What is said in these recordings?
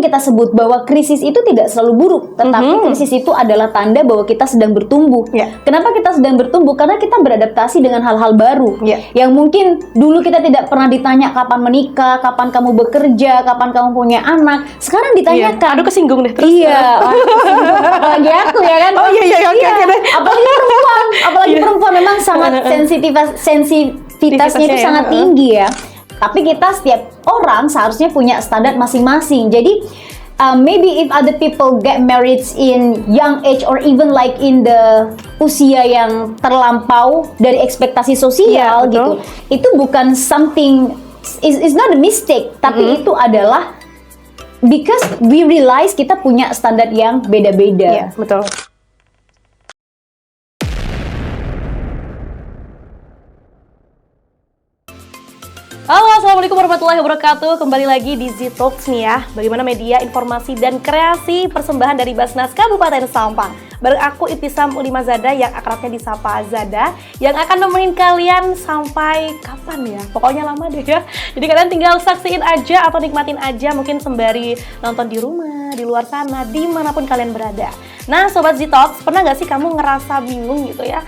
kita sebut bahwa krisis itu tidak selalu buruk, tetapi krisis itu adalah tanda bahwa kita sedang bertumbuh. Kenapa kita sedang bertumbuh? Karena kita beradaptasi dengan hal-hal baru yang mungkin dulu kita tidak pernah ditanya kapan menikah, kapan kamu bekerja, kapan kamu punya anak. Sekarang ditanyakan. Aduh, kesinggung deh terus. Iya, apalagi aku ya kan. Oh iya, oke deh. Apalagi perempuan memang sangat sensitivitasnya itu sangat tinggi ya. Tapi kita setiap orang seharusnya punya standar masing-masing. Jadi maybe if other people get married in young age or even like in the usia yang terlampau dari ekspektasi sosial gitu, itu bukan something, is not a mistake, tapi itu adalah because we realize kita punya standar yang beda-beda. Betul. Halo, assalamualaikum warahmatullahi wabarakatuh. Kembali lagi di Z-Talks nih ya. Bagaimana media, informasi, dan kreasi persembahan dari Basnas Kabupaten Sampang. Bareng aku Ibtisam Ulima Zada yang akrabnya disapa Zada, yang akan nemenin kalian sampai kapan ya? Pokoknya lama deh ya. Jadi kalian tinggal saksiin aja atau nikmatin aja, mungkin sembari nonton di rumah, di luar sana, dimanapun kalian berada. Nah, Sobat Z-Talks, pernah nggak sih kamu ngerasa bingung gitu ya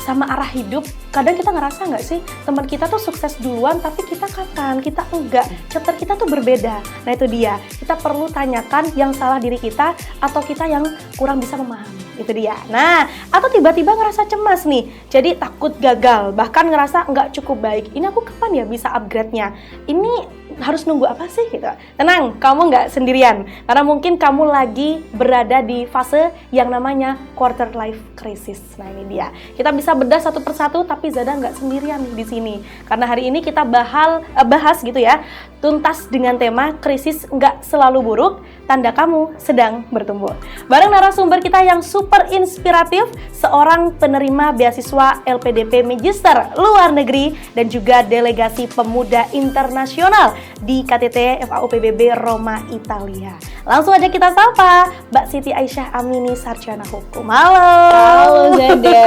sama arah hidup? Kadang kita ngerasa nggak sih teman kita tuh sukses duluan, tapi kita kapan? Kita enggak. Chapter kita tuh berbeda. Nah itu dia. Kita perlu tanyakan yang salah diri kita atau kita yang kurang bisa memahami. Itu dia. Nah, atau tiba-tiba ngerasa cemas nih. Jadi takut gagal, bahkan ngerasa nggak cukup baik. Ini aku kapan ya bisa upgrade-nya? Ini harus nunggu apa sih gitu? Tenang, kamu nggak sendirian. Karena mungkin kamu lagi berada di fase yang namanya quarter life crisis. Nah ini dia. Kita bisa bedah satu persatu, tapi Zada nggak sendirian di sini. Karena hari ini kita bahas gitu ya, tuntas dengan tema krisis nggak selalu buruk, tanda kamu sedang bertumbuh. Bareng narasumber kita yang super inspiratif, seorang penerima beasiswa LPDP Magister Luar Negeri dan juga delegasi pemuda internasional di KTT FAU PBB Roma, Italia. Langsung aja kita sapa Mbak Siti Aisyah Amini, Sarjana Hukum. Halo. Halo Zada.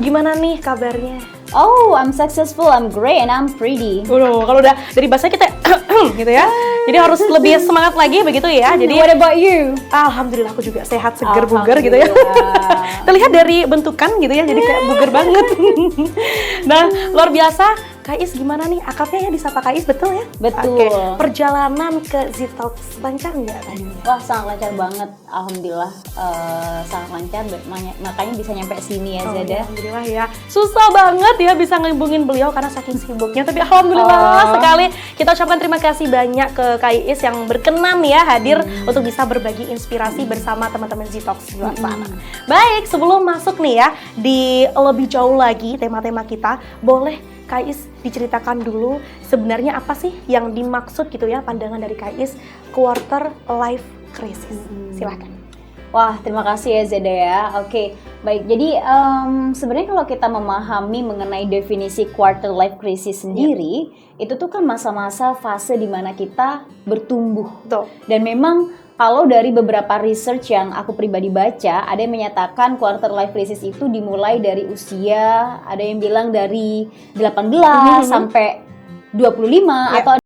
Gimana nih kabarnya? Oh, I'm successful, I'm great, and I'm pretty. Kalau udah dari bahasa kita gitu ya. Jadi harus lebih semangat lagi begitu ya. Jadi what about you? Alhamdulillah aku juga sehat, seger, bugar gitu ya. Terlihat dari bentukan gitu ya, jadi kayak bugar banget. Nah, luar biasa. Kais gimana nih? Akrabnya ya disapa Kais, betul ya? Betul. Perjalanan ke Z-Talks lancar nggak tadi? Wah, sangat lancar banget. Alhamdulillah, sangat lancar. Makanya bisa nyampe sini ya, Zada. Alhamdulillah ya. Susah banget ya bisa ngehubungin beliau karena saking sibuknya. Tapi alhamdulillah sekali kita ucapkan terima kasih banyak ke Kais yang berkenan ya hadir untuk bisa berbagi inspirasi bersama teman-teman Z-Talks di luar sana. Baik, sebelum masuk nih ya di lebih jauh lagi tema-tema kita, boleh Kais diceritakan dulu sebenarnya apa sih yang dimaksud gitu ya pandangan dari Kais quarter life crisis. Silakan. Wah, terima kasih ya Zada ya. Oke, baik. Jadi sebenarnya kalau kita memahami mengenai definisi quarter life crisis sendiri, itu tuh kan masa-masa fase di mana kita bertumbuh. Betul. Dan memang kalau dari beberapa research yang aku pribadi baca, ada yang menyatakan quarter life crisis itu dimulai dari usia, ada yang bilang dari 18 sampai 25 atau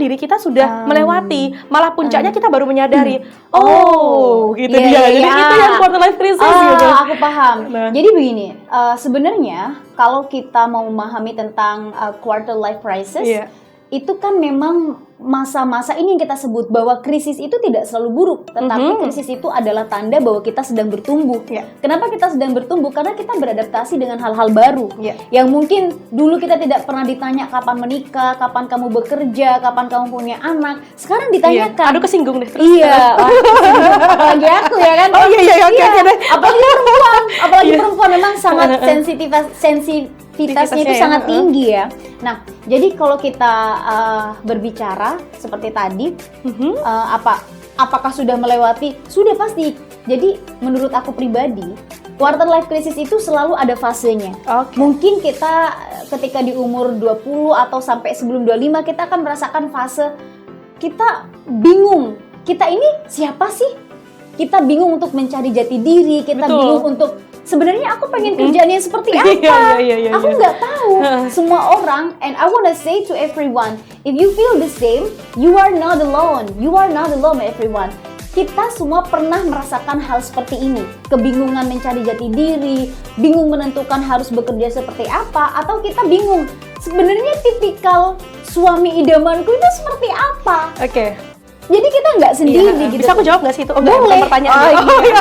diri kita sudah melewati, malah puncaknya kita baru menyadari. Gitu Iya, dia. iya, Jadi iya. itu yang quarter life crisis gitu. Aku paham. Nah. Jadi begini, sebenarnya kalau kita mau memahami tentang quarter life crisis, Iya. itu kan memang masa-masa ini yang kita sebut bahwa krisis itu tidak selalu buruk, tetapi krisis itu adalah tanda bahwa kita sedang bertumbuh. Iya. Kenapa kita sedang bertumbuh? Karena kita beradaptasi dengan hal-hal baru. Iya. Yang mungkin dulu kita tidak pernah ditanya kapan menikah, kapan kamu bekerja, kapan kamu punya anak. Sekarang ditanyakan. Aduh kesinggung deh. Iya, apalagi aku ya kan. Oh iya, oke deh. Apalagi Iya. perempuan memang sangat sensitivitasnya itu ya, sangat tinggi ya. Nah, jadi kalau kita berbicara seperti tadi, apakah sudah melewati? Sudah pasti. Jadi menurut aku pribadi, quarter life crisis itu selalu ada fasenya. Oke. Mungkin kita ketika di umur 20 atau sampai sebelum 25 kita akan merasakan fase kita bingung. Kita ini siapa sih? Kita bingung untuk mencari jati diri, kita Betul. bingung untuk sebenarnya aku pengen kerjaan yang seperti Iya, apa? iya, Aku nggak tahu. Semua orang, and I wanna say to everyone, if you feel the same, you are not alone. You are not alone, everyone. Kita semua pernah merasakan hal seperti ini. Kebingungan mencari jati diri, bingung menentukan harus bekerja seperti apa, atau kita bingung sebenarnya tipikal suami idamanku itu seperti apa. Oke. Jadi kita nggak sendiri gitu. Bisa aku jawab nggak sih itu? Oh, Boleh. bukan pertanyaan. Iya.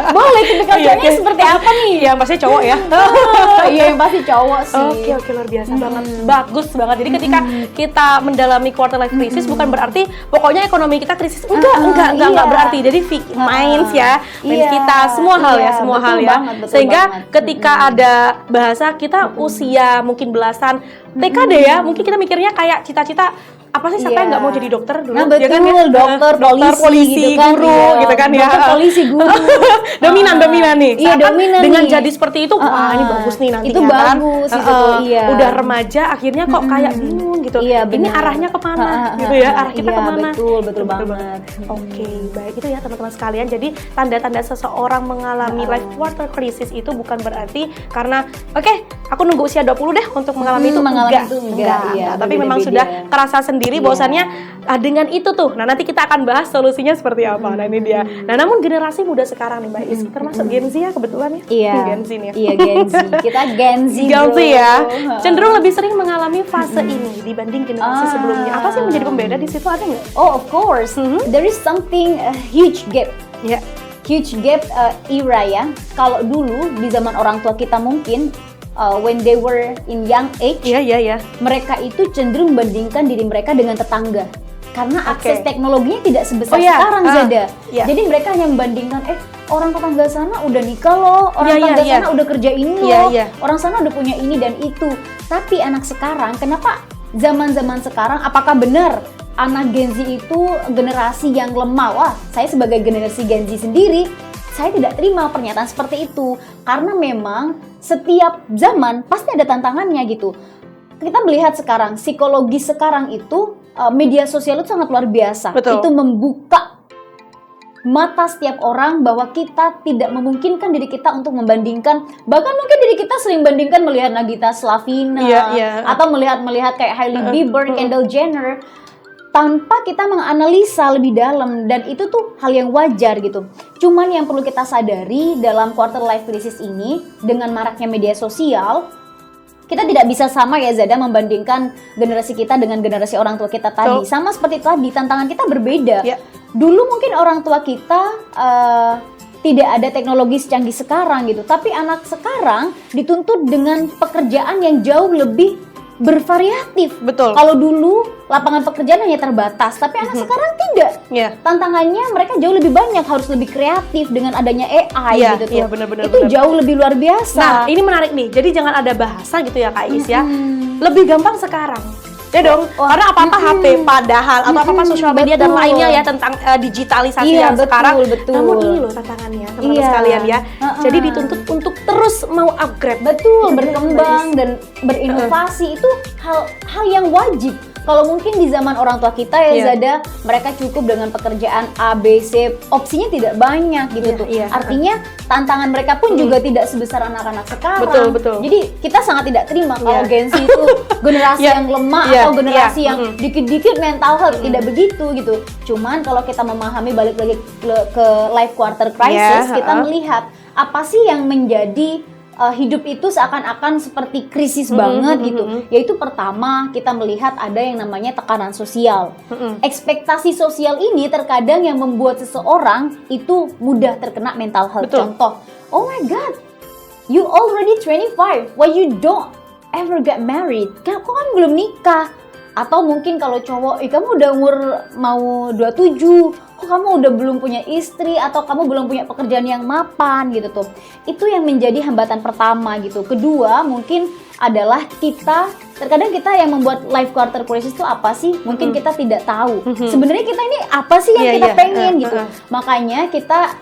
Boleh, tipikal Iya, cowoknya oke. seperti apa nih? Iya, pasti cowok ya. Iya, yang pasti cowok sih. Oke, luar biasa banget. Bagus banget. Jadi ketika kita mendalami quarter life crisis bukan berarti pokoknya ekonomi kita krisis. Enggak iya. berarti. Jadi minds ya, minds Iya, kita semua hal iya, ya, semua betul hal ya. banget, betul Sehingga banget. ketika ada bahasa kita usia mungkin belasan TKD ya, mungkin kita mikirnya kayak cita-cita apa sih siapa yang nggak mau jadi dokter dulu? Nah, Ya betul, kan, ya? dokter, polisi, polisi, gitu kan, guru, iya. gitu kan ya. Dokter, polisi, guru. dominan nih. Iya, Seakan dominan dengan nih. jadi seperti itu, wah ini bagus nih nantinya Itu kan. bagus gitu, iya. Udah remaja akhirnya kok kayak bingung gitu. Iya, Ini benar. arahnya kemana gitu ya? Arah kita Iya, kemana? betul banget. Oke, baik itu ya teman-teman sekalian. Jadi tanda-tanda seseorang mengalami life quarter crisis itu bukan berarti karena oke, aku nunggu usia 20 deh untuk mengalami itu. Mengalami itu enggak, iya, Tapi memang berbeda-beda. sudah terasa sendiri Iya. bahwasannya dengan itu tuh. Nah, nanti kita akan bahas solusinya seperti apa. Nah, ini dia. Nah, namun generasi muda sekarang nih Mbak Is, termasuk Gen Z ya kebetulan ya. Iya. Gen Z nih. Iya, Gen Z. Kita Gen Z. Gen Z bro. ya. Cenderung lebih sering mengalami fase ini dibanding generasi sebelumnya. Apa sih yang menjadi pembeda di situ, ada nggak? Oh, of course. There is something a huge gap. Ya. Huge gap era ya. Kalau dulu di zaman orang tua kita mungkin when they were in young age, Iya. mereka itu cenderung membandingkan diri mereka dengan tetangga. Karena akses Oke. teknologinya tidak sebesar Oh, iya. sekarang, Zada. Iya. Jadi mereka hanya membandingkan, orang tetangga sana udah nikah loh, orang Iya, tetangga iya. sana udah kerja ini Iya, loh, iya. orang sana udah punya ini dan itu. Tapi anak sekarang, kenapa zaman-zaman sekarang, apakah benar anak Gen Z itu generasi yang lemah? Wah, saya sebagai generasi Gen Z sendiri, saya tidak terima pernyataan seperti itu. Karena memang setiap zaman pasti ada tantangannya gitu. Kita melihat sekarang, psikologi sekarang itu, media sosial itu sangat luar biasa. Betul. Itu membuka mata setiap orang bahwa kita tidak memungkinkan diri kita untuk membandingkan, bahkan mungkin diri kita sering bandingkan melihat Nagita Slavina, Iya. atau melihat kayak Hailey Bieber, Kendall Jenner, tanpa kita menganalisa lebih dalam, dan itu tuh hal yang wajar gitu. Cuman yang perlu kita sadari dalam quarter life crisis ini, dengan maraknya media sosial, kita tidak bisa sama ya Zada membandingkan generasi kita dengan generasi orang tua kita tadi. Sama seperti tadi, tantangan kita berbeda. Ya. Dulu mungkin orang tua kita tidak ada teknologi secanggih sekarang gitu, tapi anak sekarang dituntut dengan pekerjaan yang jauh lebih bervariatif. Betul. Kalau dulu lapangan pekerjaan hanya terbatas, tapi anak sekarang tidak. Iya. Tantangannya mereka jauh lebih banyak, harus lebih kreatif dengan adanya AI Iya, gitu tuh. iya, benar-benar, Itu benar. jauh lebih luar biasa. Nah, ini menarik nih. Jadi jangan ada bahasa gitu ya Kak Is ya. Lebih gampang sekarang. Ya dong, karena apa-apa HP padahal atau apa-apa sosial media dan betul. lainnya ya tentang digitalisasi Iya, yang sekarang. betul. Namun ini loh tantangannya teman-teman Iya. sekalian ya. Jadi dituntut untuk terus mau upgrade. Betul, Iya, berkembang dan berinovasi itu hal yang wajib. Kalau mungkin di zaman orang tua kita ya Zada, mereka cukup dengan pekerjaan A, B, C, opsinya tidak banyak gitu tuh. Artinya tantangan mereka pun juga tidak sebesar anak-anak sekarang. Betul. Jadi kita sangat tidak terima kalau Gen Z itu generasi yang lemah atau generasi yang dikit-dikit mental health, tidak begitu gitu. Cuman kalau kita memahami balik lagi ke life quarter crisis, kita melihat apa sih yang menjadi hidup itu seakan-akan seperti krisis banget gitu. Yaitu pertama, kita melihat ada yang namanya tekanan sosial. Ekspektasi sosial ini terkadang yang membuat seseorang itu mudah terkena mental health. Contoh, oh my god, you already 25, why you don't ever get married? Kok kamu belum nikah? Atau mungkin kalau cowok, kamu udah umur mau 27, kok kamu udah belum punya istri, atau kamu belum punya pekerjaan yang mapan gitu tuh. Itu yang menjadi hambatan pertama gitu. Kedua mungkin adalah terkadang kita yang membuat life quarter crisis itu apa sih? Mungkin kita tidak tahu. Sebenarnya kita ini apa sih yang kita pengen gitu. Makanya kita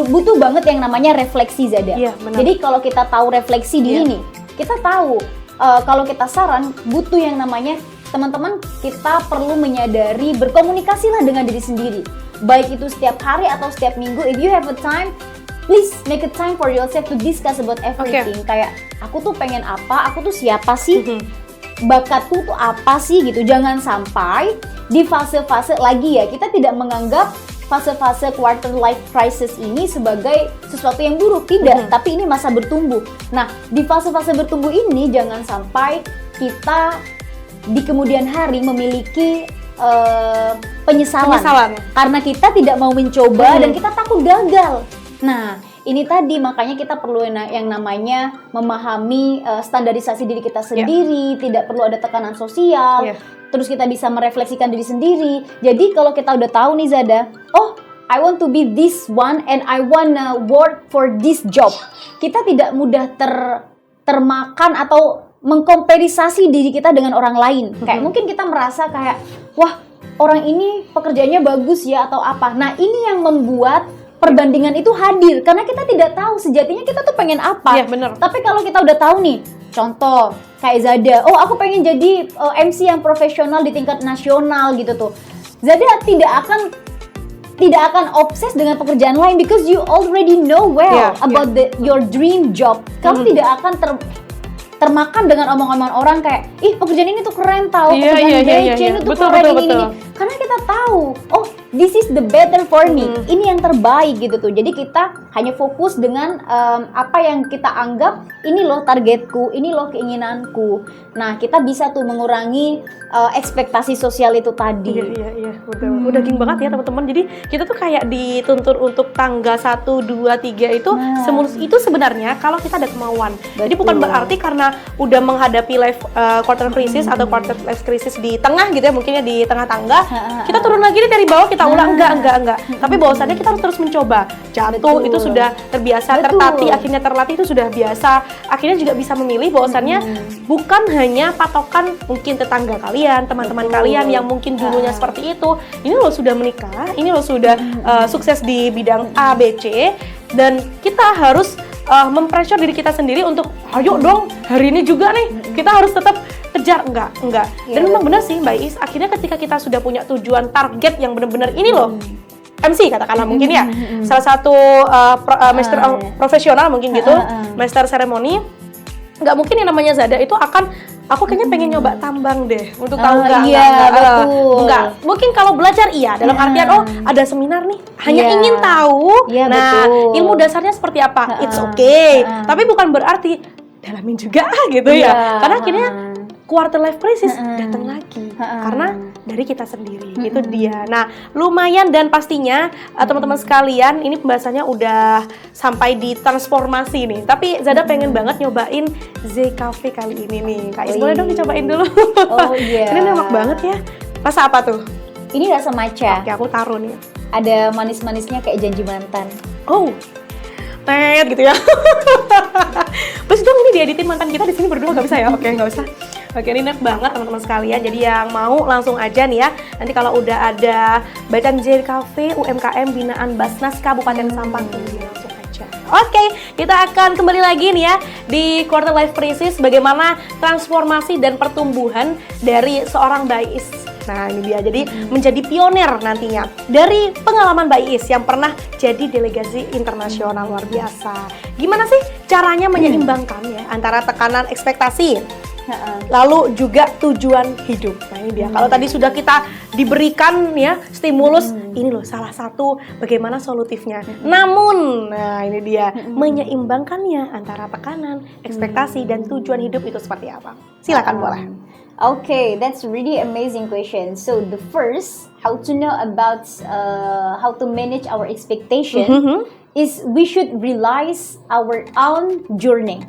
butuh banget yang namanya refleksi, Zada. Jadi kalau kita tahu refleksi diri nih, kita tahu kalau kita saran butuh yang namanya teman-teman, kita perlu menyadari berkomunikasilah dengan diri sendiri, baik itu setiap hari atau setiap minggu. If you have a time, please make a time for yourself to discuss about everything. Kayak aku tuh pengen apa, aku tuh siapa sih, bakatku tuh apa sih gitu. Jangan sampai di fase-fase lagi ya, kita tidak menganggap fase-fase quarter life crisis ini sebagai sesuatu yang buruk, tidak, tapi ini masa bertumbuh. Nah, di fase-fase bertumbuh ini jangan sampai kita di kemudian hari memiliki penyesalan karena kita tidak mau mencoba dan kita takut gagal. Nah, ini tadi makanya kita perlu yang namanya memahami standarisasi diri kita sendiri, tidak perlu ada tekanan sosial. Terus kita bisa merefleksikan diri sendiri. Jadi kalau kita udah tahu nih Zada, oh I want to be this one and I wanna work for this job. Kita tidak mudah termakan atau mengkomperisasi diri kita dengan orang lain. Kayak mungkin kita merasa kayak, wah orang ini pekerjaannya bagus ya atau apa. Nah ini yang membuat perbandingan itu hadir. Karena kita tidak tahu sejatinya kita tuh pengen apa. Tapi kalau kita udah tahu nih, contoh kayak Zada, oh aku pengen jadi MC yang profesional di tingkat nasional gitu tuh. Zada tidak akan obses dengan pekerjaan lain because you already know well about your dream job. Kamu tidak akan termakan dengan omongan-omongan orang kayak, ih pekerjaan ini tuh keren tau, pekerjaan BC ini tuh keren ini. Karena kita tahu, oh this is the better for me, ini yang terbaik gitu tuh. Jadi kita hanya fokus dengan apa yang kita anggap, ini loh targetku, ini loh keinginanku. Nah kita bisa tuh mengurangi ekspektasi sosial itu tadi. Iya, betul. Udah daging banget ya teman-teman. Jadi kita tuh kayak dituntut untuk tanggal 1, 2, 3 itu semulus itu sebenarnya kalau kita ada kemauan. Jadi bukan berarti karena udah menghadapi life quarter crisis atau quarter life crisis di tengah gitu ya, mungkin ya di tengah tangga, kita turun lagi nih dari bawah kita ulang, enggak. Tapi bahwasannya kita harus terus mencoba. Jatuh itu sudah terbiasa, terlatih itu sudah biasa. Akhirnya juga bisa memilih bahwasannya bukan hanya patokan mungkin tetangga kalian, teman-teman kalian yang mungkin dulunya seperti itu. Ini loh sudah menikah, ini loh sudah sukses di bidang A, B, C, dan kita harus mempressure diri kita sendiri untuk ayo dong hari ini juga nih kita harus tetap kejar. Enggak. Dan memang benar sih Mbak Is, akhirnya ketika kita sudah punya tujuan target yang benar-benar ini loh, MC katakanlah mungkin ya, salah satu master profesional mungkin gitu, master seremoni, nggak mungkin yang namanya Zada itu akan, aku kayaknya pengen nyoba tambang deh untuk tahu enggak. Mungkin kalau belajar iya, dalam artian oh ada seminar nih, hanya ingin tahu. Ilmu dasarnya seperti apa, it's okay. Tapi bukan berarti dalamin juga gitu ya. Karena akhirnya quarter life crisis datang lagi karena dari kita sendiri. Itu dia. Nah, lumayan dan pastinya teman-teman sekalian, ini pembahasannya udah sampai di transformasi nih. Tapi Zada pengen banget nyobain Z Cafe kali ini nih. Kak Is boleh dong dicobain dulu. Oh iya. Ini enak banget ya. Rasa apa tuh? Ini rasa matcha. Oke, aku taruh nih. Ada manis-manisnya kayak janji mantan. Oh. Tet gitu ya. Terus dong ini dieditin mantan kita di sini berdua, nggak bisa ya? Oke, nggak usah. Oke, ini enak banget teman-teman sekalian. Jadi yang mau langsung aja nih ya. Nanti kalau udah ada Baitan Z Cafe UMKM binaan Basnas Kabupaten Sampang, ini langsung aja. Oke, kita akan kembali lagi nih ya di quarter life crisis, bagaimana transformasi dan pertumbuhan dari seorang Mbak Iis. Nah ini dia, jadi menjadi pionir nantinya dari pengalaman Mbak Iis yang pernah jadi delegasi internasional, luar biasa. Gimana sih caranya menyeimbangkan ya antara tekanan ekspektasi lalu juga tujuan hidup. Nah ini dia, kalau tadi sudah kita diberikan ya stimulus, ini loh salah satu bagaimana solutifnya. Namun, nah ini dia, menyeimbangkannya antara tekanan, ekspektasi, dan tujuan hidup itu seperti apa? Silakan boleh. Okay, that's really amazing question. So the first, how to know about how to manage our expectation is we should realize our own journey.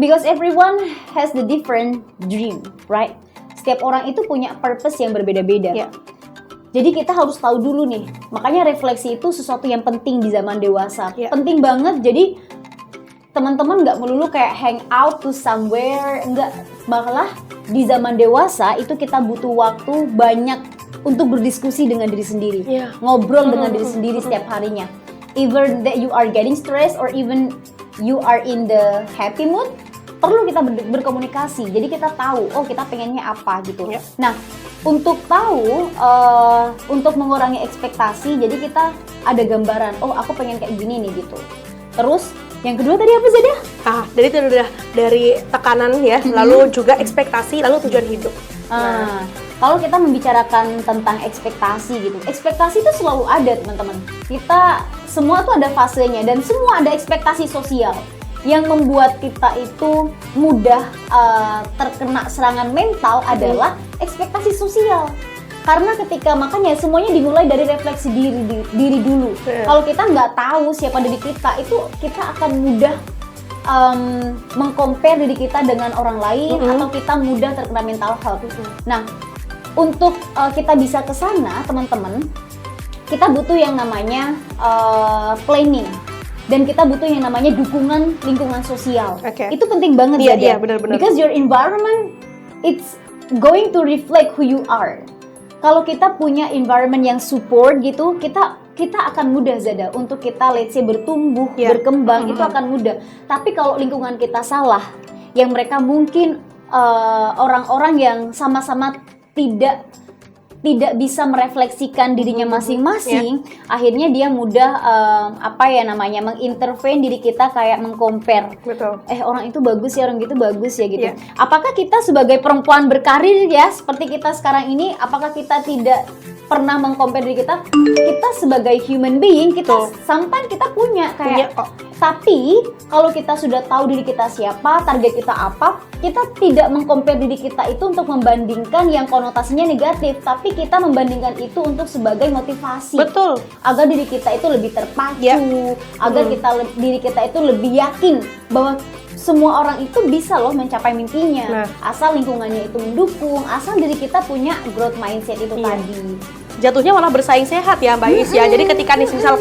Because everyone has the different dream, right? Setiap orang itu punya purpose yang berbeda-beda. Yeah. Jadi kita harus tahu dulu nih. Makanya refleksi itu sesuatu yang penting di zaman dewasa. Yeah. Penting banget. Jadi teman-teman nggak melulu kayak hang out to somewhere, enggak. Malah di zaman dewasa itu kita butuh waktu banyak untuk berdiskusi dengan diri sendiri, ngobrol dengan diri sendiri setiap harinya. Either that you are getting stressed or even you are in the happy mood, perlu kita berkomunikasi. Jadi kita tahu, oh kita pengennya apa gitu. Nah, untuk tahu, untuk mengurangi ekspektasi, jadi kita ada gambaran, oh aku pengen kayak gini nih gitu. Terus yang kedua tadi apa Zada? Jadi itu udah dari tekanan ya, lalu juga ekspektasi, lalu tujuan hidup. Kalau kita membicarakan tentang ekspektasi gitu, ekspektasi itu selalu ada teman-teman. Kita semua tuh ada fasenya dan semua ada ekspektasi sosial yang membuat kita itu mudah terkena serangan mental adalah ekspektasi sosial. Karena makanya semuanya dimulai dari refleksi diri dulu. Kalau kita nggak tahu siapa diri kita, itu kita akan mudah meng-compare diri kita dengan orang lain atau kita mudah terkena mental health. Nah, untuk kita bisa ke sana, teman-teman, kita butuh yang namanya planning dan kita butuh yang namanya dukungan lingkungan sosial. Itu penting banget ya. Benar-benar. Because your environment it's going to reflect who you are. Kalau kita punya environment yang support gitu, kita akan mudah Zada untuk kita let's say bertumbuh, berkembang, itu akan mudah. Tapi kalau lingkungan kita salah, yang mereka mungkin orang-orang yang sama-sama tidak bisa merefleksikan dirinya masing-masing, akhirnya dia mudah mengintervene diri kita, kayak meng-compare. Betul. Orang itu bagus ya, orang gitu bagus ya gitu. Apakah kita sebagai perempuan berkarir ya seperti kita sekarang ini, apakah kita tidak pernah meng-compare diri kita? Kita sebagai human being, kita sometimes kita punya kayak tapi kalau kita sudah tahu diri kita siapa, target kita apa, kita tidak meng-compare diri kita itu untuk membandingkan yang konotasinya negatif, tapi kita membandingkan itu untuk sebagai motivasi. Betul. Agar diri kita itu lebih terpacu, agar diri kita itu lebih yakin bahwa semua orang itu bisa loh mencapai mimpinya. Asal lingkungannya itu mendukung, asal diri kita punya growth mindset itu tadi. Jatuhnya malah bersaing sehat ya Mbak Iis ya. Jadi ketika nih misal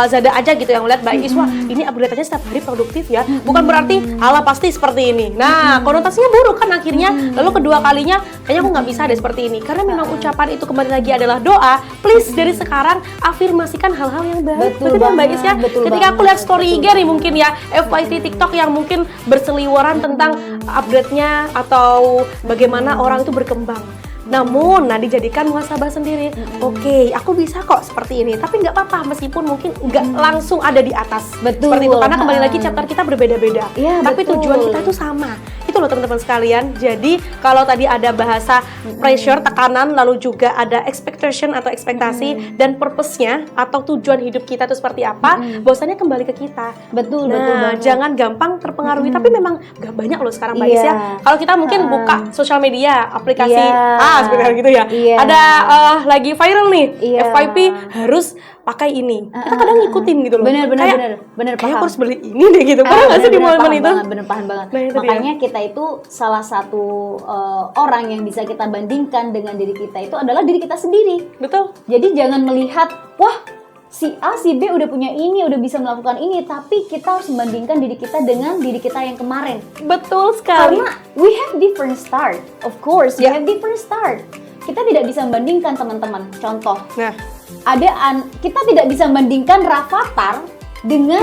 Zada aja gitu yang melihat Mbak Iis, wah ini upgrade-nya setiap hari produktif ya, bukan berarti ala pasti seperti ini. Nah konotasinya buruk kan akhirnya. Lalu kedua kalinya kayaknya aku nggak bisa deh seperti ini, karena memang ucapan itu kembali lagi adalah doa. Please dari sekarang afirmasikan hal-hal yang baik. Betul kan Mbak Iis ya. Ketika aku lihat story IG nih mungkin ya, FYP TikTok yang mungkin berseliweran tentang upgrade-nya atau bagaimana orang itu berkembang. Namun, dijadikan muhasabah sendiri. Oke, aku bisa kok seperti ini. Tapi nggak apa-apa, meskipun mungkin nggak langsung ada di atas. Betul. Seperti itu, karena kembali lagi chapter kita berbeda-beda. Tapi tujuan kita itu sama. Itu loh teman-teman sekalian. Jadi, kalau tadi ada bahasa pressure, tekanan, lalu juga ada expectation atau ekspektasi, dan purpose-nya atau tujuan hidup kita itu seperti apa, bahwasannya kembali ke kita. Betul banget. Jangan gampang terpengaruhi. Tapi memang nggak banyak loh sekarang Mbak Iis ya. Kalau kita mungkin buka sosial media, aplikasi sebenarnya gitu ya. Ada lagi viral nih, FYP harus pakai ini. Kita kadang ngikutin gitu loh. Bener kayak paham. aku harus beli ini deh gitu. Paham nggak sih di momen itu? Bener paham banget. Makanya kita itu salah satu orang yang bisa kita bandingkan dengan diri kita itu adalah diri kita sendiri. Betul. Jadi jangan melihat, wah si A, si B udah punya ini, udah bisa melakukan ini, tapi kita harus membandingkan diri kita dengan diri kita yang kemarin. Betul sekali. Karena we have different start, of course, we have different start. Kita tidak bisa membandingkan teman-teman. Contoh, kita tidak bisa membandingkan Rafathar dengan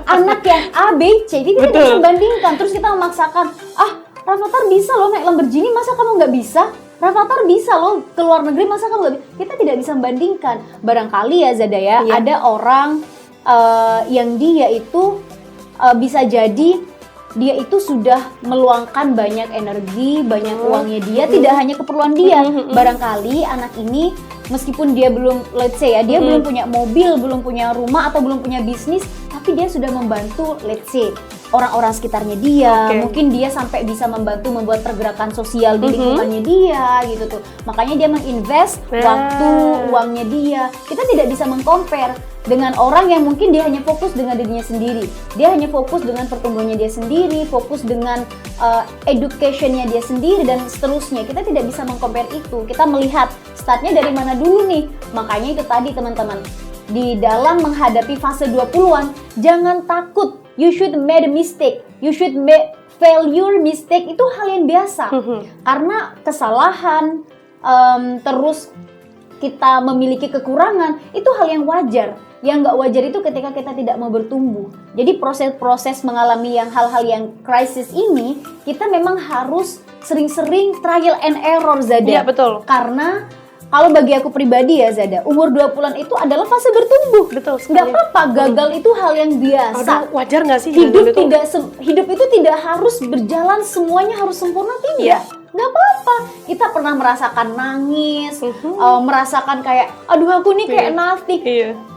anak yang A, B, C. Jadi kita tidak bisa bandingkan. Terus kita memaksakan, Rafathar bisa loh naik Lamborghini, masa kamu nggak bisa? Rafathar bisa loh ke luar negeri, masa kamu nggak bisa? Kita tidak bisa membandingkan. Barangkali ya Zada ya, ada orang yang dia itu bisa jadi dia itu sudah meluangkan banyak energi, banyak uangnya dia, tidak hanya keperluan dia. Barangkali anak ini meskipun dia belum, let's say ya, dia belum punya mobil, belum punya rumah, atau belum punya bisnis, tapi dia sudah membantu, let's say, orang-orang sekitarnya dia. Mungkin dia sampai bisa membantu membuat pergerakan sosial di lingkungannya dia, gitu tuh. Makanya dia menginvest waktu, uangnya dia. Kita tidak bisa mengcompare dengan orang yang mungkin dia hanya fokus dengan dirinya sendiri. Dia hanya fokus dengan pertumbuhannya dia sendiri, fokus dengan educationnya dia sendiri, dan seterusnya. Kita tidak bisa mengcompare itu. Kita melihat startnya dari mana dulu nih. Makanya itu tadi teman-teman, di dalam menghadapi fase 20-an, jangan takut. You should made a mistake. You should make failure mistake. Itu hal yang biasa. Karena kesalahan, terus kita memiliki kekurangan, itu hal yang wajar. Yang nggak wajar itu ketika kita tidak mau bertumbuh. Jadi proses-proses mengalami hal-hal yang krisis ini, kita memang harus sering-sering trial and error, Zada. Iya, betul. Karena kalau bagi aku pribadi ya Zada, umur 20-an itu adalah fase bertumbuh. Betul sekali. Nggak apa-apa, gagal itu hal yang biasa. Aduh, wajar nggak sih? Hidup itu tidak harus berjalan semuanya harus sempurna, tidak. Nggak apa-apa. Kita pernah merasakan nangis, merasakan kayak, aduh aku nih kayak nothing.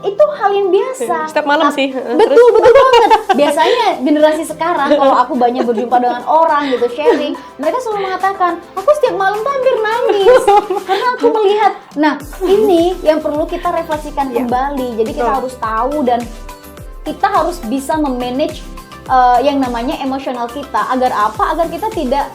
Itu hal yang biasa. Setiap malam sih. Betul banget. Biasanya generasi sekarang, kalau aku banyak berjumpa dengan orang gitu, sharing, mereka selalu mengatakan, aku setiap malam tuh hampir nangis. Karena aku melihat, nah ini yang perlu kita refleksikan kembali. Jadi kita harus tahu dan kita harus bisa memanage yang namanya emosional kita. Agar apa? Agar kita tidak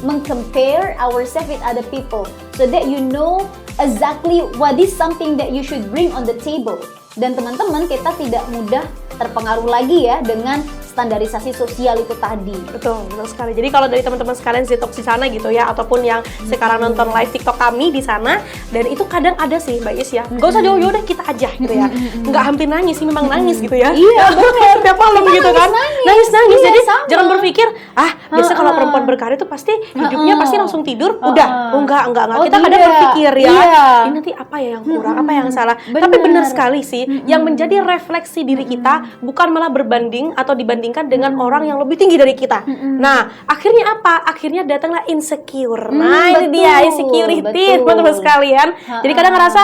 meng-compare ourselves with other people, so that you know exactly what is something that you should bring on the table. Dan teman-teman, kita tidak mudah terpengaruh lagi ya dengan standarisasi sosial itu tadi. Betul sekali. Jadi kalau dari teman-teman sekalian Zitox di sana gitu ya, ataupun yang sekarang nonton live TikTok kami di sana, dan itu kadang ada sih Mbak Is ya, gak usah jauh-jauh deh, kita aja gitu ya. Nggak hampir nangis sih, memang nangis gitu ya. Iya benar. Tiap malam gitu kan. Nangis. Iya, Jadi sama. jangan berpikir, biasa kalau perempuan berkarir tuh pasti hidupnya pasti langsung tidur, udah. Enggak. Kita kadang berpikir ya, ini nanti apa ya yang kurang, apa yang salah. Tapi benar sekali sih, yang menjadi refleksi diri kita bukan malah berbanding atau dibandingkan dengan orang yang lebih tinggi dari kita. Nah, akhirnya apa? Akhirnya datanglah insecure. Nah, ini dia insecurity, teman-teman sekalian. Jadi kadang ngerasa,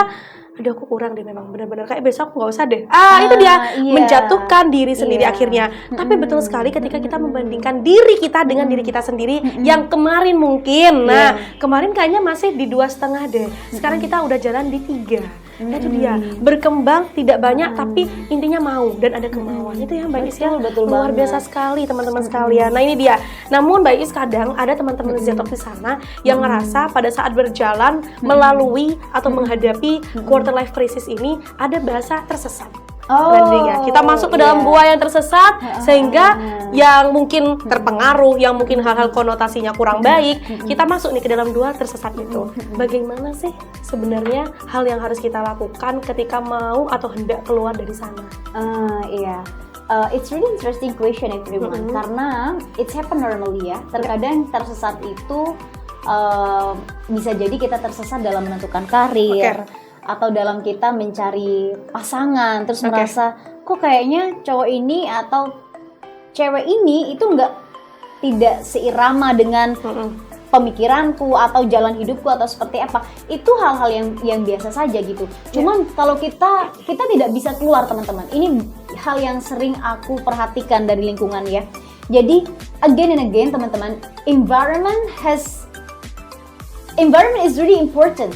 aduh aku kurang deh, memang benar-benar kayak besok aku nggak usah deh. Itu dia menjatuhkan diri sendiri akhirnya. Tapi betul sekali ketika kita membandingkan diri kita dengan diri kita sendiri yang kemarin mungkin. Nah, kemarin kayaknya masih di 2,5 deh. Sekarang kita udah jalan di 3. Itu dia, berkembang tidak banyak tapi intinya mau dan ada kemauan. Itu ya Mbak Is ya, luar biasa sekali teman-teman sekalian. Nah ini dia. Namun Mbak Is, kadang ada teman-teman Zitox di sana yang ngerasa pada saat berjalan melalui atau menghadapi quarter life crisis ini ada bahasa tersesat. Brandingnya. Kita masuk ke dalam gua yang tersesat sehingga yang mungkin terpengaruh, yang mungkin hal-hal konotasinya kurang baik, kita masuk nih ke dalam gua tersesat itu. Bagaimana sih sebenarnya hal yang harus kita lakukan ketika mau atau hendak keluar dari sana? It's really interesting question everyone, karena it's happen normally ya. Terkadang tersesat itu bisa jadi kita tersesat dalam menentukan karir, atau dalam kita mencari pasangan, terus merasa kok kayaknya cowok ini atau cewek ini itu tidak seirama dengan pemikiranku atau jalan hidupku atau seperti apa. Itu hal-hal yang biasa saja gitu. Cuman kalau kita tidak bisa keluar teman-teman. Ini hal yang sering aku perhatikan dari lingkungan ya. Jadi again and again teman-teman, environment is really important.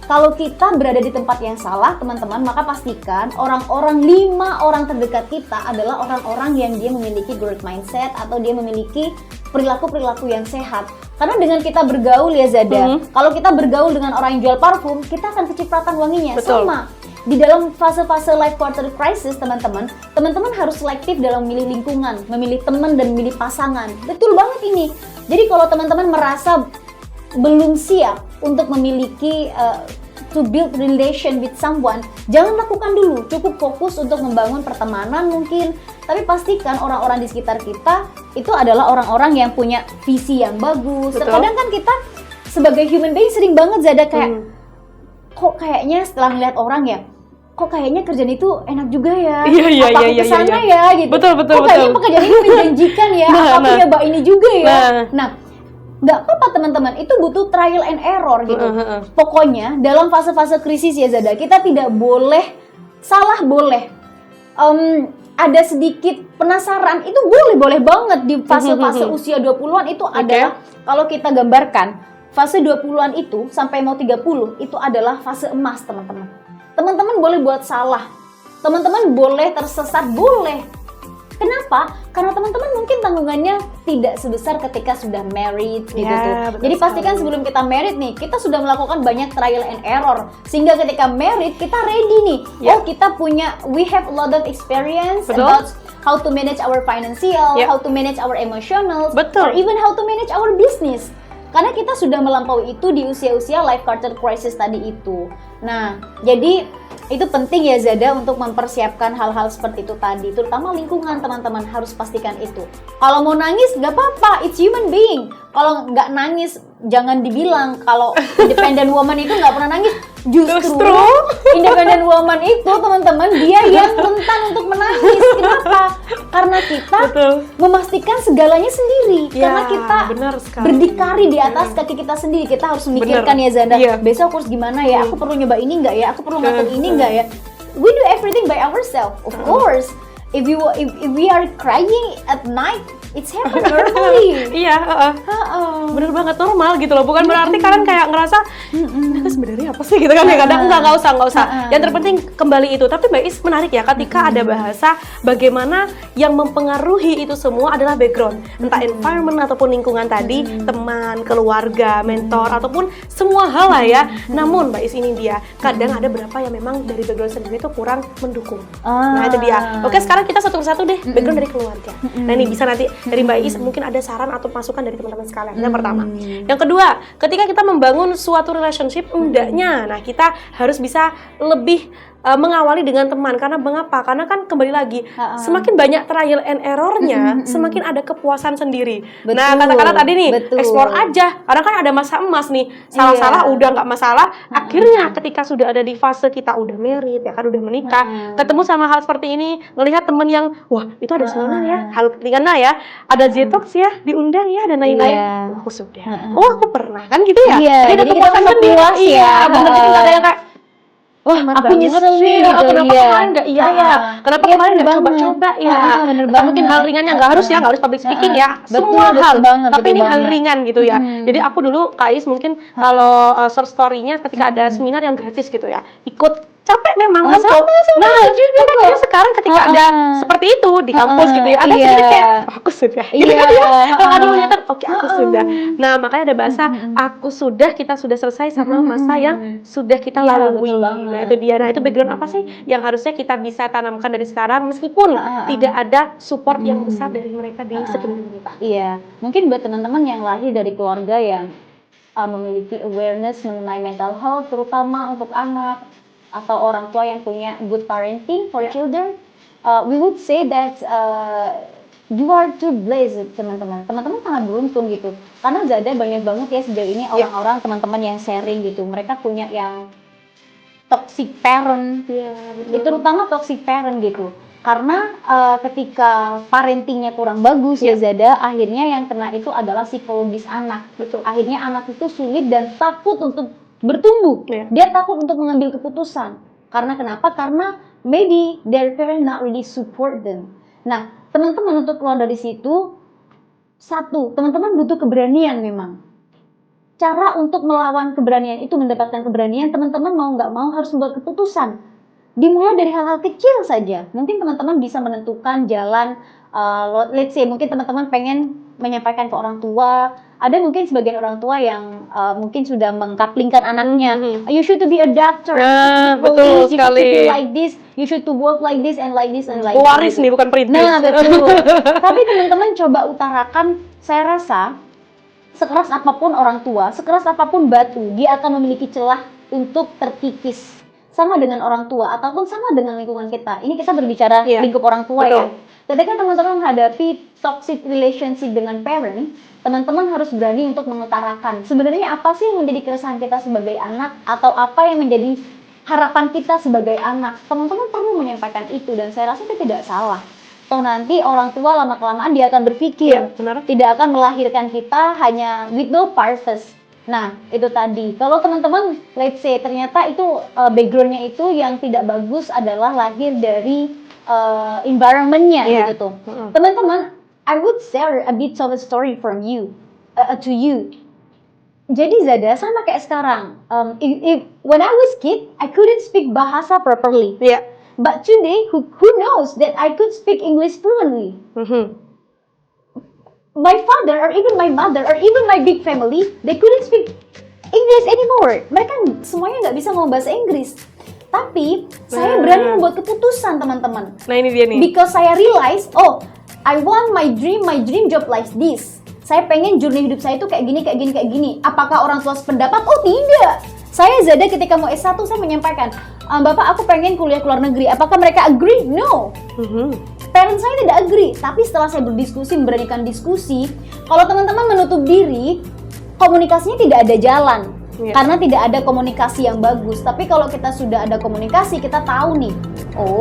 Kalau kita berada di tempat yang salah, teman-teman, maka pastikan 5 orang terdekat kita adalah orang-orang yang dia memiliki growth mindset atau dia memiliki perilaku-perilaku yang sehat. Karena dengan kita bergaul ya Zada, kalau kita bergaul dengan orang yang jual parfum, kita akan kecipratan wanginya. Betul. Sama. Di dalam fase-fase life quarter crisis, teman-teman harus selektif dalam memilih lingkungan, memilih teman dan memilih pasangan. Betul banget ini. Jadi kalau teman-teman merasa belum siap untuk memiliki to build relation with someone, jangan lakukan dulu. Cukup fokus untuk membangun pertemanan mungkin, tapi pastikan orang-orang di sekitar kita itu adalah orang-orang yang punya visi yang bagus. Betul. Terkadang kan kita sebagai human being sering banget Zada kayak kok kayaknya setelah ngeliat orang ya, kok kayaknya kerjaan itu enak juga ya, apa aku kesana ya gitu. Betul. Kok kayaknya pekerjaan ini menjanjikan ya, apa aku nyoba ini juga ya. Nah, nggak apa-apa teman-teman, itu butuh trial and error gitu. Pokoknya dalam fase-fase krisis ya Zada, kita tidak boleh salah, boleh ada sedikit penasaran, itu boleh banget di fase-fase usia 20-an itu adalah, kalau kita gambarkan fase 20-an itu sampai mau 30 itu adalah fase emas teman-teman. Teman-teman boleh buat salah, teman-teman boleh tersesat, boleh. Kenapa? Karena teman-teman mungkin tanggungannya tidak sebesar ketika sudah married gitu tuh. Jadi pastikan sebelum kita married nih, kita sudah melakukan banyak trial and error. Sehingga ketika married, kita ready nih. Oh, kita punya, we have a lot of experience about how to manage our financial, how to manage our emotional, or even how to manage our business. Karena kita sudah melampaui itu di usia-usia life quarter crisis tadi itu. Nah, jadi itu penting ya Zada untuk mempersiapkan hal-hal seperti itu tadi, terutama lingkungan teman-teman harus pastikan itu. Kalau mau nangis nggak apa-apa, it's human being. Kalau nggak nangis jangan dibilang kalau independent woman itu nggak pernah nangis. Justru independent woman itu teman-teman dia yang rentan untuk menangis. Kenapa? Karena kita memastikan segalanya sendiri. Karena kita berdikari di atas kaki kita sendiri. Kita harus memikirkan ya Zanda, besok aku harus gimana ya? Aku perlu nyoba ini nggak ya? Aku perlu ngatur ini nggak ya? We do everything by ourselves, of course. If we are crying at night, it's happen normally. Bener banget, normal gitu loh. Bukan berarti kalian kayak ngerasa itu sebenarnya apa sih gitu kan ya, kadang nggak usah. Yang terpenting kembali itu. Tapi Mbak Is menarik ya ketika ada bahasa bagaimana yang mempengaruhi itu semua adalah background, entah environment ataupun lingkungan tadi, teman, keluarga, mentor ataupun semua hal lah ya. Namun Mbak Is ini dia, kadang ada beberapa yang memang dari background sendiri itu kurang mendukung. Nah itu dia. Oke, sekarang kita satu persatu deh, background dari keluarga. Nah ini bisa nanti dari Mbak Is mungkin ada saran atau masukan dari teman-teman sekalian. Yang pertama. Yang kedua, ketika kita membangun suatu relationship, hendaknya nah kita harus bisa lebih mengawali dengan teman. Karena mengapa? Karena kan kembali lagi semakin banyak trial and error-nya, semakin ada kepuasan sendiri. Nah katakanlah tadi nih, explore aja. Karena kan ada masa emas nih, salah-salah udah nggak masalah. Akhirnya ketika sudah ada di fase kita udah married, ya kan udah menikah, ketemu sama hal seperti ini, ngelihat teman yang wah itu ada seminar ya, hal pentingan ya, ada Zitox ya, diundang ya dan lain-lain. Aku sudah, aku pernah kan gitu ya. Jadi ada kepuasan sendiri. Bener, jadi nggak ada yang kayak wah, aku nyesel nih, kenapa kemarin nggak kenapa kemarin nggak coba-coba ya, mungkin hal ringan yang nggak harus public speaking ya, semua hal, tapi ini hal ringan gitu ya. Jadi aku dulu Kais mungkin kalau short story-nya ketika ada seminar yang gratis gitu ya, ikut capek memang kan. Nah, juga sekarang ketika ada seperti itu di kampus gitu ya, ada sedikit kayak aku sudah. Kalau ada melihat, oke aku sudah. Nah, makanya ada bahasa aku sudah, kita sudah selesai sama masa yang sudah kita lalui. Nah, itu dia. Nah, itu background apa sih yang harusnya kita bisa tanamkan dari sekarang meskipun tidak ada support yang besar dari mereka di sekeliling kita. Iya, mungkin buat teman-teman yang lahir dari keluarga yang memiliki awareness mengenai mental health, terutama untuk anak atau orang tua yang punya good parenting for children, we would say that you are too blessed teman-teman. Teman-teman sangat beruntung gitu. Karena Zada banyak banget ya sejauh ini orang-orang teman-teman yang sharing gitu. Mereka punya yang toxic parent, itu terutama toxic parent gitu. Karena ketika parentingnya kurang bagus ya Zada, akhirnya yang kena itu adalah psikologis anak. Akhirnya anak itu sulit dan takut untuk bertumbuh. Dia takut untuk mengambil keputusan. Karena kenapa? Karena maybe their parents not really support them. Nah, teman-teman untuk keluar dari situ, satu, teman-teman butuh keberanian memang. Cara untuk melawan keberanian itu, mendapatkan keberanian, teman-teman mau nggak mau harus membuat keputusan. Dimulai dari hal-hal kecil saja. Mungkin teman-teman bisa menentukan jalan, let's say mungkin teman-teman pengen menyampaikan ke orang tua. Ada mungkin sebagian orang tua yang mungkin sudah mengkaplingkan anaknya. You should to be a doctor. Betul you sekali. should to be like this. You should to work like this and like this and like Waris this. nih, bukan perintis. Nah, betul. Tapi teman-teman coba utarakan, saya rasa sekeras apapun orang tua, sekeras apapun batu, dia akan memiliki celah untuk terkikis. Sama dengan orang tua ataupun sama dengan lingkungan kita. Ini kita berbicara lingkup orang tua. Betul. Ya. Ketika teman-teman menghadapi toxic relationship dengan parent, teman-teman harus berani untuk mengutarakan sebenarnya apa sih yang menjadi keresahan kita sebagai anak atau apa yang menjadi harapan kita sebagai anak. Teman-teman perlu menyampaikan itu dan saya rasa itu tidak salah. Toh nanti orang tua lama-kelamaan dia akan berpikir tidak akan melahirkan kita hanya with no purpose. Nah, itu tadi. Kalau teman-teman, let's say, ternyata itu background-nya itu yang tidak bagus adalah lahir dari environment-nya gitu tuh. Teman-teman, I would share a bit of a story from you, to you. Jadi Zada, sama kayak sekarang. When I was kid, I couldn't speak bahasa properly. Yeah. But today, who knows that I could speak English fluently? My father or even my mother or even my big family, they couldn't speak English anymore. Mereka semuanya nggak bisa ngomong bahasa Inggris. Tapi saya berani membuat keputusan, teman-teman. Nah, ini dia nih. Because saya realize, I want my dream job like this. Saya pengen journey hidup saya itu kayak gini. Apakah orang tua sependapat? Oh, tidak. Saya Zada ketika mau S1 saya menyampaikan, Bapak aku pengen kuliah ke luar negeri. Apakah mereka agree? No. Parents saya tidak agree, tapi setelah saya berdiskusi, memberanikan diskusi, kalau teman-teman menutup diri, komunikasinya tidak ada jalan. Karena tidak ada komunikasi yang bagus. Tapi kalau kita sudah ada komunikasi, kita tahu nih,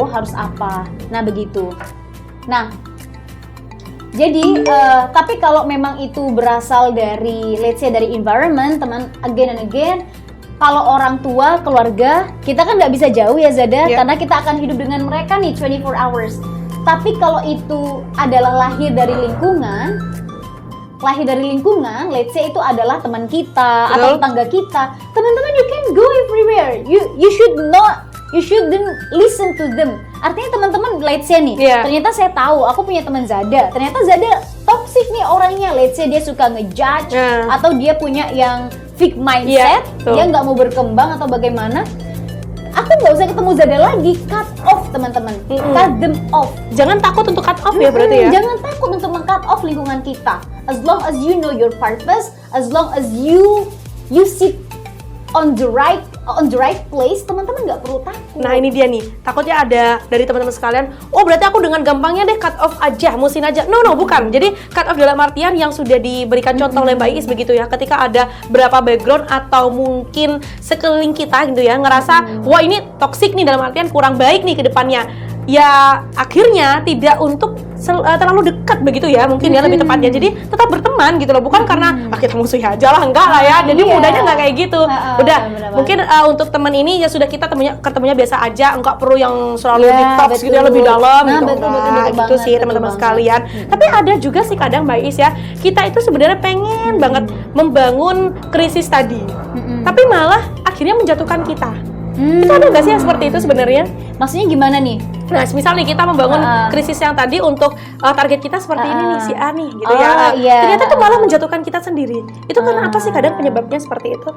harus apa. Nah, begitu. Nah, jadi, tapi kalau memang itu berasal dari, let's say dari environment, teman, again and again, kalau orang tua, keluarga, kita kan nggak bisa jauh ya Zada, karena kita akan hidup dengan mereka nih 24 hours. Tapi kalau itu adalah lahir dari lingkungan, let's say itu adalah teman kita atau tetangga kita, teman-teman you can go everywhere. You shouldn't listen to them. Artinya teman-teman, let's say nih, ternyata saya tahu, aku punya teman Zada, ternyata Zada toxic nih orangnya, let's say dia suka ngejudge atau dia punya yang fixed mindset, dia nggak mau berkembang atau bagaimana. Aku nggak usah ketemu Zada lagi, cut off teman-teman, cut them off. Jangan takut untuk cut off ya berarti ya. Jangan takut untuk meng-cut off lingkungan kita. As long as you know your purpose, as long as you sit on the right place, teman-teman nggak perlu takut. Nah, ini dia nih, takutnya ada dari teman-teman sekalian, berarti aku dengan gampangnya deh cut off aja, musin aja. No, bukan. Jadi cut off dalam artian yang sudah diberikan contoh oleh Mbak Iis begitu ya, ketika ada berapa background atau mungkin sekeliling kita gitu ya, ngerasa, wah ini toksik nih dalam artian kurang baik nih ke depannya. Ya akhirnya tidak untuk terlalu dekat begitu ya, mungkin ya lebih tepatnya. Jadi tetap berteman gitu loh, bukan karena kita musuhi aja lah, enggak lah ya. Jadi mudahnya nggak kayak gitu. Udah, mungkin untuk teman ini ya sudah kita ketemunya biasa aja, enggak perlu yang selalu detox gitu ya, lebih dalam gitu. Betul gitu sih teman-teman sekalian. Tapi ada juga sih kadang Mbak Is ya, kita itu sebenarnya pengen banget membangun krisis tadi, tapi malah akhirnya menjatuhkan kita. Itu ada nggak sih yang seperti itu sebenarnya? Maksudnya gimana nih? Nah, misal nih kita membangun krisis yang tadi untuk target kita seperti ini nih, si A nih gitu ya. Ternyata itu malah menjatuhkan kita sendiri. Itu karena apa sih kadang penyebabnya seperti itu?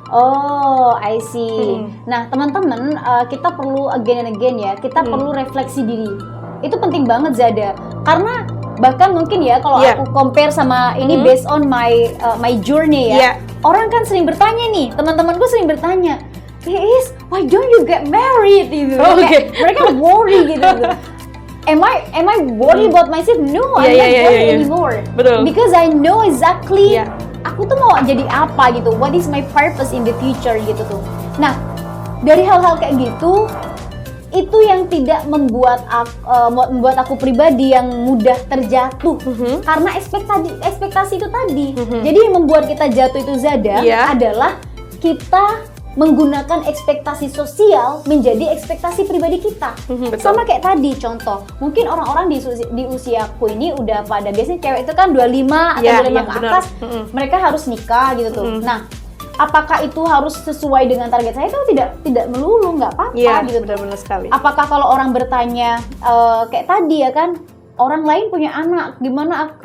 I see. Nah, teman-teman, kita perlu again and again ya, kita perlu refleksi diri. Itu penting banget Zada. Karena bahkan mungkin ya kalau aku compare sama ini based on my journey ya. Orang kan sering bertanya nih, teman-temanku sering bertanya, Is, why don't you get married? Gitu. Mereka worry gitu. Am I worried about myself? No, I'm not worried anymore. Betul. Because I know exactly aku tuh mau jadi apa gitu. What is my purpose in the future gitu tuh. Nah, dari hal-hal kayak gitu, itu yang tidak membuat aku pribadi yang mudah terjatuh karena ekspektasi itu tadi. Jadi yang membuat kita jatuh itu Zada adalah kita menggunakan ekspektasi sosial menjadi ekspektasi pribadi kita. Sama kayak tadi contoh, mungkin orang-orang di usiaku ini udah pada, biasanya cewek itu kan 25 atau 25 ke atas, mereka harus nikah gitu tuh. Nah, apakah itu harus sesuai dengan target saya? Itu tidak melulu, nggak apa-apa gitu. Benar-benar sekali. Apakah kalau orang bertanya kayak tadi ya kan, orang lain punya anak, gimana?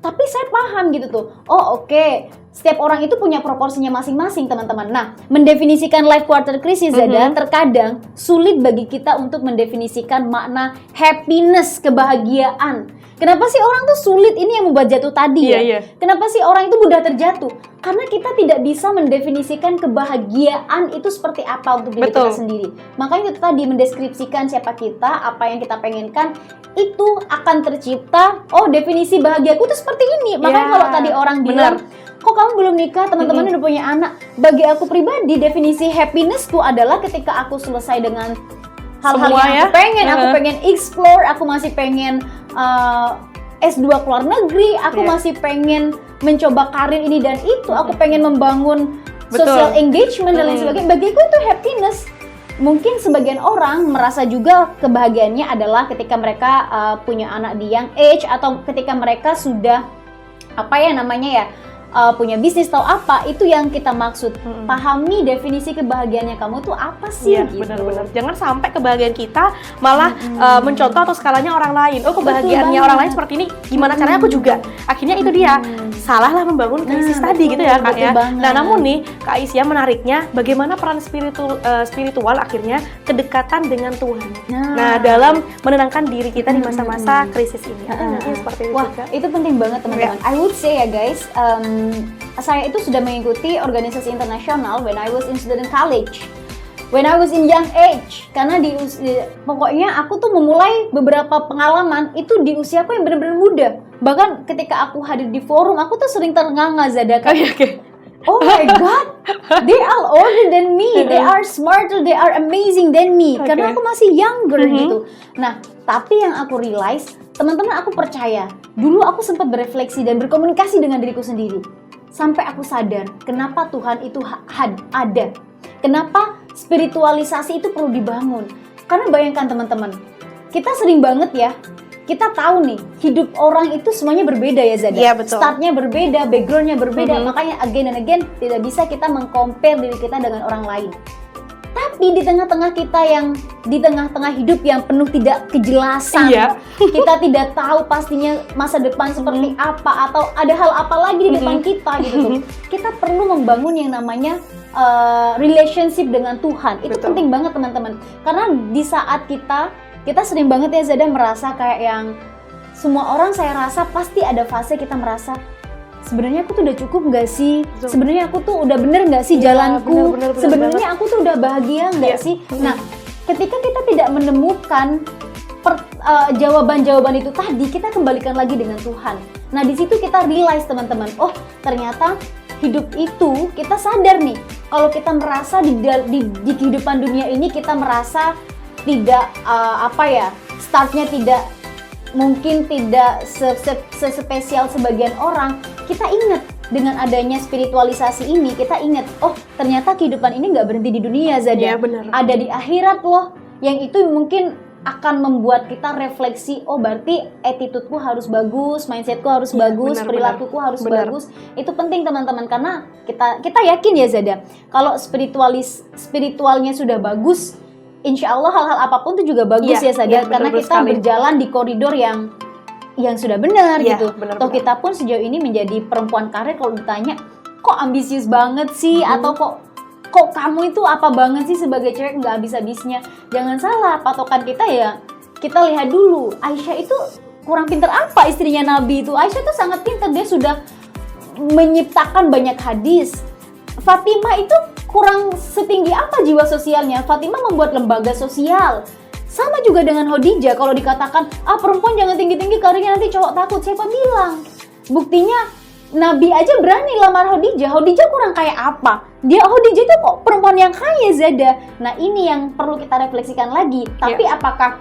Tapi saya paham gitu tuh. Oke. Setiap orang itu punya proporsinya masing-masing, teman-teman. Nah, mendefinisikan life quarter crisis terkadang sulit bagi kita untuk mendefinisikan makna happiness, kebahagiaan. Kenapa sih orang tuh sulit, ini yang membuat jatuh tadi ya? Kenapa sih orang itu mudah terjatuh? Karena kita tidak bisa mendefinisikan kebahagiaan itu seperti apa untuk diri kita sendiri. Makanya itu tadi, mendeskripsikan siapa kita, apa yang kita pengenkan, itu akan tercipta, oh definisi bahagiaku itu seperti ini. Makanya kalau tadi orang bilang, kok kamu belum nikah, teman-teman udah punya anak. Bagi aku pribadi, definisi happinessku adalah ketika aku selesai dengan hal-hal yang aku pengen explore, aku masih pengen S2 ke luar negeri, aku masih pengen mencoba karir ini dan itu, aku pengen membangun social engagement dan lain sebagainya. Bagiku itu happiness. Mungkin sebagian orang merasa juga kebahagiaannya adalah ketika mereka punya anak di young age, atau ketika mereka sudah punya bisnis atau apa, itu yang kita maksud. Pahami definisi kebahagiaannya kamu tuh apa sih gitu. Benar-benar. Jangan sampai kebahagiaan kita malah mencontoh atau skalanya orang lain. Oh, kebahagiaannya orang lain seperti ini, gimana caranya aku juga. Akhirnya itu dia. Salahlah membangun krisis tadi gitu ya, Kak ya. Nah, namun nih Kak Aisyah, menariknya bagaimana peran spiritual akhirnya kedekatan dengan Tuhan. Nah, dalam menenangkan diri kita di masa-masa krisis ini. Seperti itu. Wah, itu penting banget teman-teman. I would say ya guys, saya itu sudah mengikuti organisasi internasional when I was in student college, when I was in young age. Karena pokoknya aku tuh memulai beberapa pengalaman itu di usiaku yang benar-benar muda. Bahkan ketika aku hadir di forum, aku tuh sering ternganga Zada. Oh my God, they are older than me, they are smarter, they are amazing than me. Karena aku masih younger gitu. Nah, tapi yang aku realize, teman-teman, aku percaya, dulu aku sempat berefleksi dan berkomunikasi dengan diriku sendiri. Sampai aku sadar, kenapa Tuhan itu ada. Kenapa spiritualisasi itu perlu dibangun. Karena bayangkan teman-teman, kita sering banget ya, kita tahu nih, hidup orang itu semuanya berbeda ya Zada. Iya, betul. Startnya berbeda, backgroundnya berbeda. Makanya again and again, tidak bisa kita meng-compare diri kita dengan orang lain. Tapi di tengah-tengah hidup yang penuh tidak kejelasan, kita tidak tahu pastinya masa depan seperti apa, atau ada hal apa lagi di depan kita gitu. Kita perlu membangun yang namanya relationship dengan Tuhan. Itu penting banget teman-teman. Karena di saat kita sering banget ya Zada merasa kayak yang semua orang, saya rasa pasti ada fase kita merasa, sebenarnya aku tuh udah cukup nggak sih? Sebenarnya aku tuh udah bener nggak sih jalanku? Sebenarnya aku tuh udah bahagia nggak sih? Nah, ketika kita tidak menemukan jawaban-jawaban itu tadi, kita kembalikan lagi dengan Tuhan. Nah, di situ kita realize teman-teman, oh ternyata hidup itu, kita sadar nih, kalau kita merasa di kehidupan dunia ini kita merasa tidak startnya mungkin tidak sespesial sebagian orang. Kita ingat dengan adanya spiritualisasi ini, kita ingat, oh ternyata kehidupan ini nggak berhenti di dunia Zada, ada di akhirat loh, yang itu mungkin akan membuat kita refleksi, oh berarti attitude-ku harus bagus, mindset-ku harus bagus, perilakuku harus bagus. Itu penting teman-teman, karena kita yakin ya Zada, kalau spiritualnya sudah bagus, insya Allah hal-hal apapun itu juga bagus ya Zada, karena kita berjalan di koridor yang sudah benar gitu. Atau kita pun sejauh ini menjadi perempuan karir, kalau ditanya, kok ambisius banget sih, atau kok kamu itu apa banget sih sebagai cewek, nggak habis-habisnya. Jangan salah, patokan kita ya, kita lihat dulu, Aisyah itu kurang pintar apa istrinya Nabi itu. Aisyah itu sangat pintar, dia sudah menciptakan banyak hadis. Fatimah itu kurang setinggi apa jiwa sosialnya, Fatimah membuat lembaga sosial. Sama juga dengan Khadijah, kalau dikatakan, perempuan jangan tinggi-tinggi karirnya nanti cowok takut, siapa bilang? Buktinya, Nabi aja berani lamar Khadijah. Khadijah kurang kaya apa? Khadijah itu kok perempuan yang kaya Zada. Nah ini yang perlu kita refleksikan lagi. Tapi apakah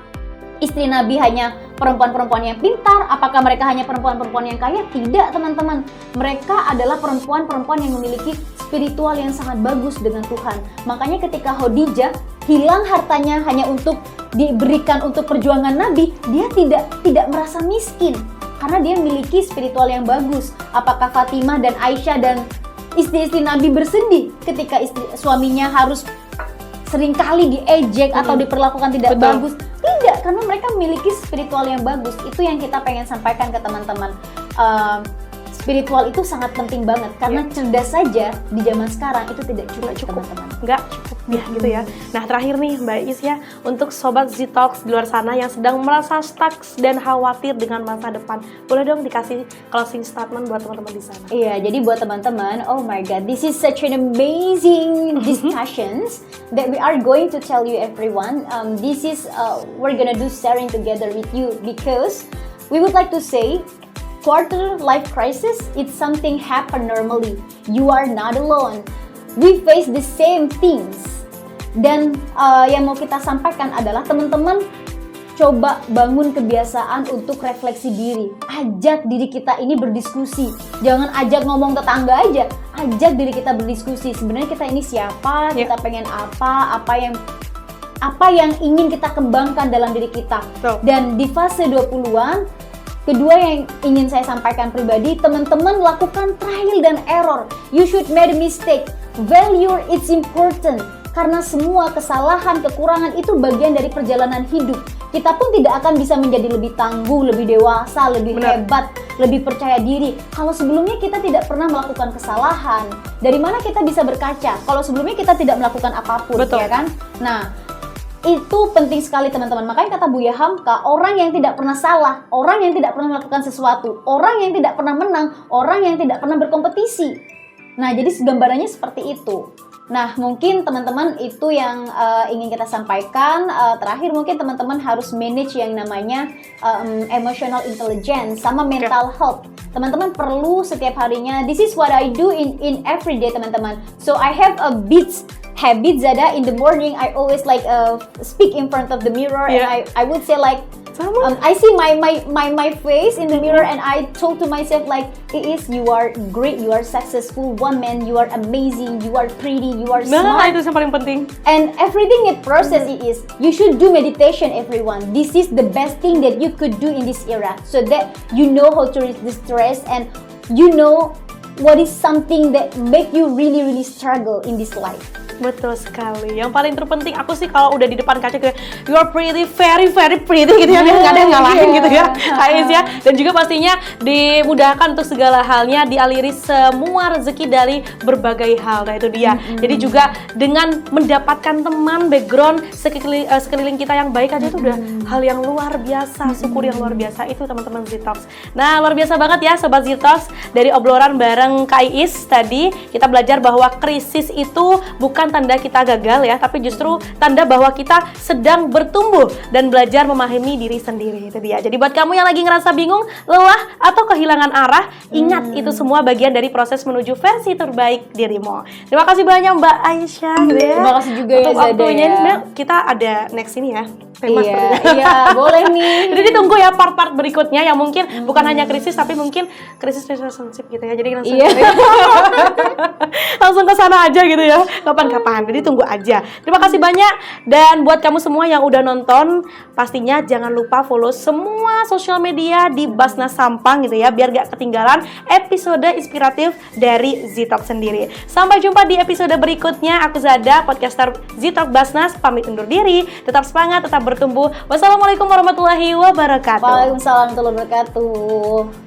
istri Nabi hanya perempuan-perempuan yang pintar? Apakah mereka hanya perempuan-perempuan yang kaya? Tidak teman-teman. Mereka adalah perempuan-perempuan yang memiliki spiritual yang sangat bagus dengan Tuhan. Makanya ketika Khadijah hilang hartanya hanya untuk diberikan untuk perjuangan Nabi, dia tidak merasa miskin. Karena dia memiliki spiritual yang bagus. Apakah Fatimah dan Aisyah dan istri-istri Nabi bersedih ketika suaminya harus seringkali diejek atau diperlakukan tidak bagus? Tidak, karena mereka memiliki spiritual yang bagus. Itu yang kita pengen sampaikan ke teman-teman. spiritual itu sangat penting banget karena cerdas saja di zaman sekarang itu tidak cukup, teman-teman. Nggak cukup ya gitu ya. Nah terakhir nih Mbak Is ya, untuk sobat Z-Talks di luar sana yang sedang merasa stuck dan khawatir dengan masa depan, boleh dong dikasih closing statement buat teman-teman di sana. Iya, jadi buat teman-teman, oh my god, this is such an amazing discussions that we are going to tell you everyone. This is we're gonna do sharing together with you because we would like to say quarter life crisis, it's something happen normally. You are not alone. We face the same things. Dan yang mau kita sampaikan adalah teman-teman coba bangun kebiasaan untuk refleksi diri. Ajak diri kita ini berdiskusi. Jangan ajak ngomong tetangga aja. Ajak diri kita berdiskusi. Sebenarnya kita ini siapa? Kita pengen apa yang ingin kita kembangkan dalam diri kita. Dan di fase 20-an, kedua yang ingin saya sampaikan pribadi, teman-teman lakukan trial dan error. You should make a mistake. Value it's important. Karena semua kesalahan, kekurangan itu bagian dari perjalanan hidup. Kita pun tidak akan bisa menjadi lebih tangguh, lebih dewasa, lebih hebat, lebih percaya diri kalau sebelumnya kita tidak pernah melakukan kesalahan. Dari mana kita bisa berkaca kalau sebelumnya kita tidak melakukan apapun, ya kan? Nah, itu penting sekali teman-teman. Makanya kata Buya Hamka, orang yang tidak pernah salah, orang yang tidak pernah melakukan sesuatu, orang yang tidak pernah menang, orang yang tidak pernah berkompetisi. Nah, jadi gambarannya seperti itu. Nah, mungkin teman-teman itu yang ingin kita sampaikan. Terakhir mungkin teman-teman harus manage yang namanya emotional intelligence sama mental health. Teman-teman perlu setiap harinya. This is what I do in every day, teman-teman. So I have a habit Zada in the morning. I always like speak in front of the mirror and I would say like I see my face in the mirror and I told to myself like, you are great, you are successful woman, you are amazing, you are pretty, you are smart. Nah, itu yang paling penting. And everything it process you should do meditation, everyone. This is the best thing that you could do in this era, so that you know how to reduce stress and you know what is something that make you really struggle in this life. Betul sekali. Yang paling terpenting aku sih kalau udah di depan kaca kayak you are pretty, very pretty gitu ya, biar nggak ada yang ngalahin gitu ya, Kais ya. Dan juga pastinya dimudahkan untuk segala halnya, dialiri semua rezeki dari berbagai hal. Nah itu dia. Jadi juga dengan mendapatkan teman, background sekeliling kita yang baik aja itu udah hal yang luar biasa, syukur yang luar biasa itu teman-teman Z-Talks. Nah luar biasa banget ya Sobat Z-Talks, dari obrolan bareng Kais tadi kita belajar bahwa krisis itu bukan tanda kita gagal ya, tapi justru tanda bahwa kita sedang bertumbuh dan belajar memahami diri sendiri. Itu dia. Jadi buat kamu yang lagi ngerasa bingung, lelah atau kehilangan arah, ingat itu semua bagian dari proses menuju versi terbaik dirimu. Terima kasih banyak Mbak Aisyah gitu ya. Terima kasih juga untuk ya Zada waktunya. ya. Kita ada next ini ya. Iya, boleh nih. Jadi ditunggu ya part-part berikutnya yang mungkin bukan hanya krisis tapi mungkin krisis relationship gitu ya. Jadi langsung ke sana aja gitu ya. Kapan-kapan. Jadi tunggu aja. Terima kasih banyak, dan buat kamu semua yang udah nonton, pastinya jangan lupa follow semua sosial media di Basnas Sampang gitu ya, biar gak ketinggalan episode inspiratif dari Z-Talk sendiri. Sampai jumpa di episode berikutnya. Aku Zada, podcaster Z-Talk Basnas, pamit undur diri. Tetap semangat, tetap bertumbuh. Wassalamualaikum warahmatullahi wabarakatuh. Waalaikumsalam warahmatullahi wabarakatuh.